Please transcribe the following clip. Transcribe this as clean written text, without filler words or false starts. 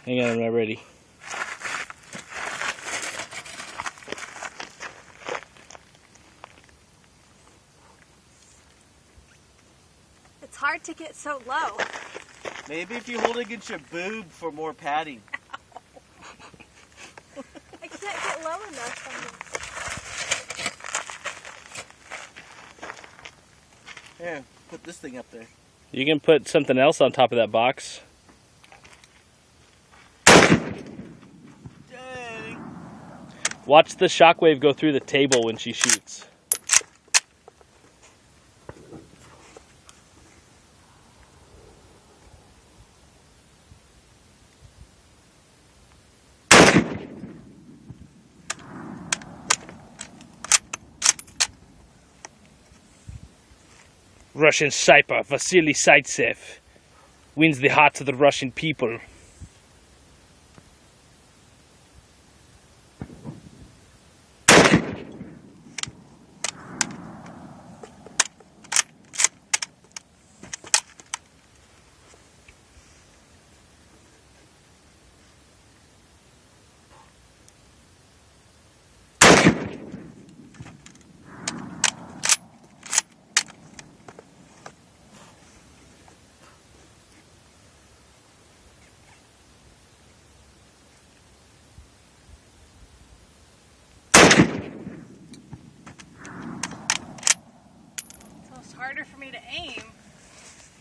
Hang on, I'm not ready. It's hard to get so low. Maybe if you hold it against your boob for more padding. I can't get low enough. Here, put this thing up there. You can put something else on top of that box. Dang. Watch the shockwave go through the table when she shoots. Russian sniper Vasily Zaitsev wins the hearts of the Russian people. It's harder for me to aim.